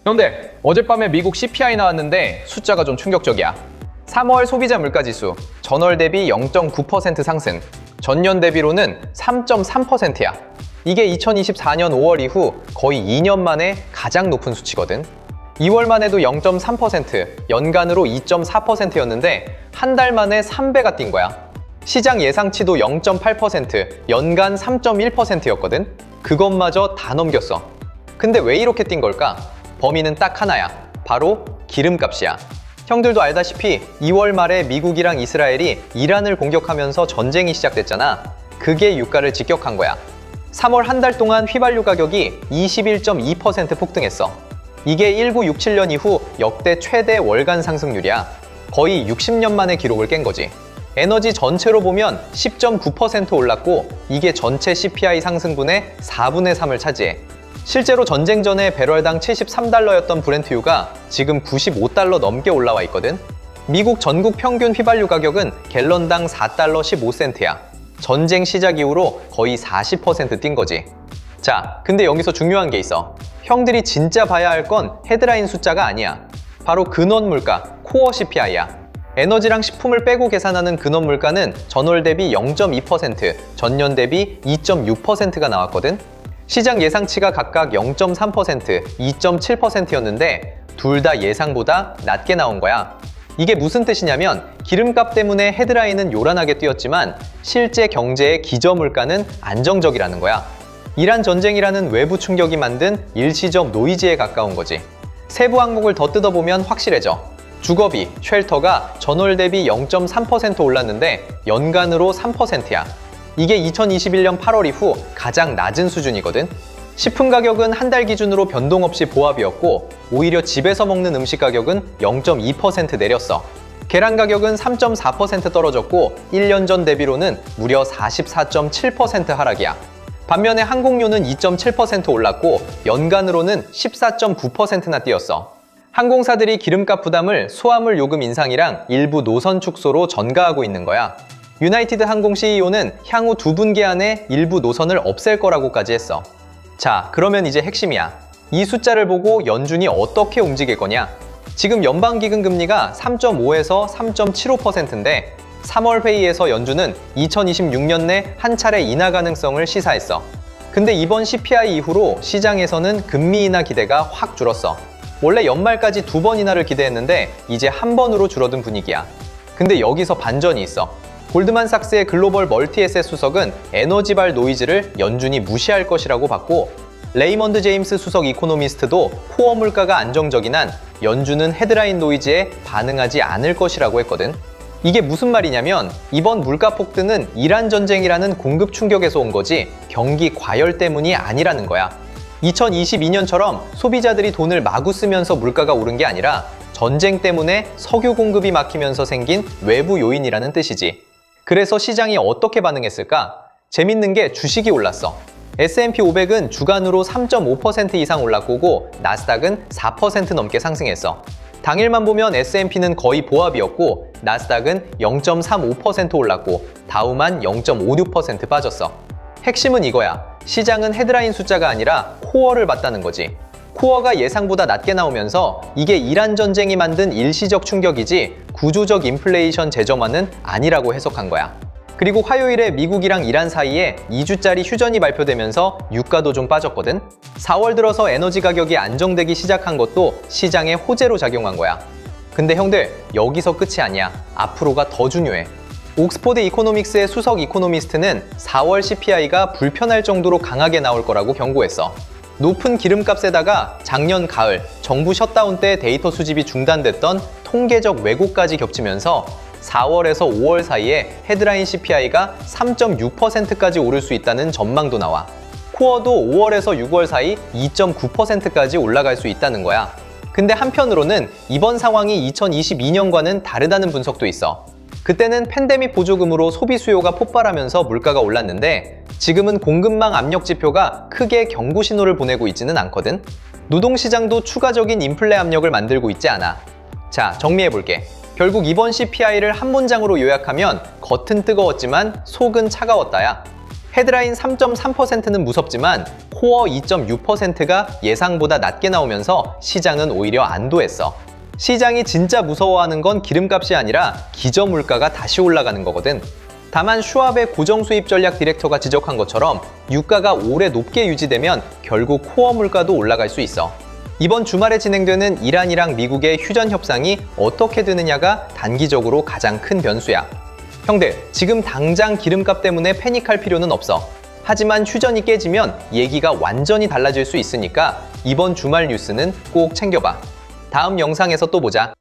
형들, 어젯밤에 미국 CPI 나왔는데 숫자가 좀 충격적이야. 3월 소비자 물가지수, 전월 대비 0.9% 상승, 전년 대비로는 3.3%야. 이게 2024년 5월 이후 거의 2년 만에 가장 높은 수치거든. 2월만 해도 0.3%, 연간으로 2.4%였는데 한 달 만에 3배가 뛴 거야. 시장 예상치도 0.8%, 연간 3.1%였거든. 그것마저 다 넘겼어. 근데 왜 이렇게 뛴 걸까? 범인은 딱 하나야. 바로 기름값이야. 형들도 알다시피 2월 말에 미국이랑 이스라엘이 이란을 공격하면서 전쟁이 시작됐잖아. 그게 유가를 직격한 거야. 3월 한 달 동안 휘발유 가격이 21.2% 폭등했어. 이게 1967년 이후 역대 최대 월간 상승률이야. 거의 60년 만에 기록을 깬 거지. 에너지 전체로 보면 10.9% 올랐고 이게 전체 CPI 상승분의 4분의 3을 차지해. 실제로 전쟁 전에 배럴당 73달러였던 브렌트유가 지금 95달러 넘게 올라와 있거든. 미국 전국 평균 휘발유 가격은 갤런당 4달러 15센트야. 전쟁 시작 이후로 거의 40% 뛴 거지. 자, 근데 여기서 중요한 게 있어. 형들이 진짜 봐야 할 건 헤드라인 숫자가 아니야. 바로 근원 물가, 코어 CPI야. 에너지랑 식품을 빼고 계산하는 근원 물가는 전월 대비 0.2%, 전년 대비 2.6%가 나왔거든. 시장 예상치가 각각 0.3%, 2.7%였는데 둘 다 예상보다 낮게 나온 거야. 이게 무슨 뜻이냐면 기름값 때문에 헤드라인은 요란하게 뛰었지만 실제 경제의 기저물가는 안정적이라는 거야. 이란 전쟁이라는 외부 충격이 만든 일시적 노이즈에 가까운 거지. 세부 항목을 더 뜯어보면 확실해져. 주거비, 쉘터가 전월 대비 0.3% 올랐는데 연간으로 3%야. 이게 2021년 8월 이후 가장 낮은 수준이거든. 식품 가격은 한 달 기준으로 변동 없이 보합이었고 오히려 집에서 먹는 음식 가격은 0.2% 내렸어. 계란 가격은 3.4% 떨어졌고 1년 전 대비로는 무려 44.7% 하락이야. 반면에 항공료는 2.7% 올랐고 연간으로는 14.9%나 뛰었어. 항공사들이 기름값 부담을 수화물 요금 인상이랑 일부 노선 축소로 전가하고 있는 거야. 유나이티드 항공 CEO는 향후 2분기 안에 일부 노선을 없앨 거라고까지 했어. 자, 그러면 이제 핵심이야. 이 숫자를 보고 연준이 어떻게 움직일 거냐? 지금 연방기금 금리가 3.5에서 3.75%인데 3월 회의에서 연준은 2026년 내 한 차례 인하 가능성을 시사했어. 근데 이번 CPI 이후로 시장에서는 금리 인하 기대가 확 줄었어. 원래 연말까지 2번 인하를 기대했는데 이제 한 번으로 줄어든 분위기야. 근데 여기서 반전이 있어. 골드만삭스의 글로벌 멀티에셋 수석은 에너지발 노이즈를 연준이 무시할 것이라고 봤고 레이먼드 제임스 수석 이코노미스트도 코어 물가가 안정적인 한 연준은 헤드라인 노이즈에 반응하지 않을 것이라고 했거든. 이게 무슨 말이냐면 이번 물가 폭등은 이란 전쟁이라는 공급 충격에서 온 거지 경기 과열 때문이 아니라는 거야. 2022년처럼 소비자들이 돈을 마구 쓰면서 물가가 오른 게 아니라 전쟁 때문에 석유 공급이 막히면서 생긴 외부 요인이라는 뜻이지. 그래서 시장이 어떻게 반응했을까? 재밌는 게 주식이 올랐어. S&P 500은 주간으로 3.5% 이상 올랐고 나스닥은 4% 넘게 상승했어. 당일만 보면 S&P는 거의 보합이었고 나스닥은 0.35% 올랐고 다우만 0.56% 빠졌어. 핵심은 이거야. 시장은 헤드라인 숫자가 아니라 코어를 봤다는 거지. 코어가 예상보다 낮게 나오면서 이게 이란 전쟁이 만든 일시적 충격이지 구조적 인플레이션 재점화는 아니라고 해석한 거야. 그리고 화요일에 미국이랑 이란 사이에 2주짜리 휴전이 발표되면서 유가도 좀 빠졌거든. 4월 들어서 에너지 가격이 안정되기 시작한 것도 시장의 호재로 작용한 거야. 근데 형들, 여기서 끝이 아니야. 앞으로가 더 중요해. 옥스포드 이코노믹스의 수석 이코노미스트는 4월 CPI가 불편할 정도로 강하게 나올 거라고 경고했어. 높은 기름값에다가 작년 가을 정부 셧다운 때 데이터 수집이 중단됐던 통계적 왜곡까지 겹치면서 4월에서 5월 사이에 헤드라인 CPI가 3.6%까지 오를 수 있다는 전망도 나와. 코어도 5월에서 6월 사이 2.9%까지 올라갈 수 있다는 거야. 근데 한편으로는 이번 상황이 2022년과는 다르다는 분석도 있어. 그때는 팬데믹 보조금으로 소비 수요가 폭발하면서 물가가 올랐는데 지금은 공급망 압력 지표가 크게 경고 신호를 보내고 있지는 않거든. 노동시장도 추가적인 인플레 압력을 만들고 있지 않아. 자, 정리해볼게. 결국 이번 CPI를 한 문장으로 요약하면 겉은 뜨거웠지만 속은 차가웠다야. 헤드라인 3.3%는 무섭지만 코어 2.6%가 예상보다 낮게 나오면서 시장은 오히려 안도했어. 시장이 진짜 무서워하는 건 기름값이 아니라 기저 물가가 다시 올라가는 거거든. 다만 슈왑의 고정수입 전략 디렉터가 지적한 것처럼 유가가 오래 높게 유지되면 결국 코어 물가도 올라갈 수 있어. 이번 주말에 진행되는 이란이랑 미국의 휴전 협상이 어떻게 되느냐가 단기적으로 가장 큰 변수야. 형들, 지금 당장 기름값 때문에 패닉할 필요는 없어. 하지만 휴전이 깨지면 얘기가 완전히 달라질 수 있으니까 이번 주말 뉴스는 꼭 챙겨봐. 다음 영상에서 또 보자.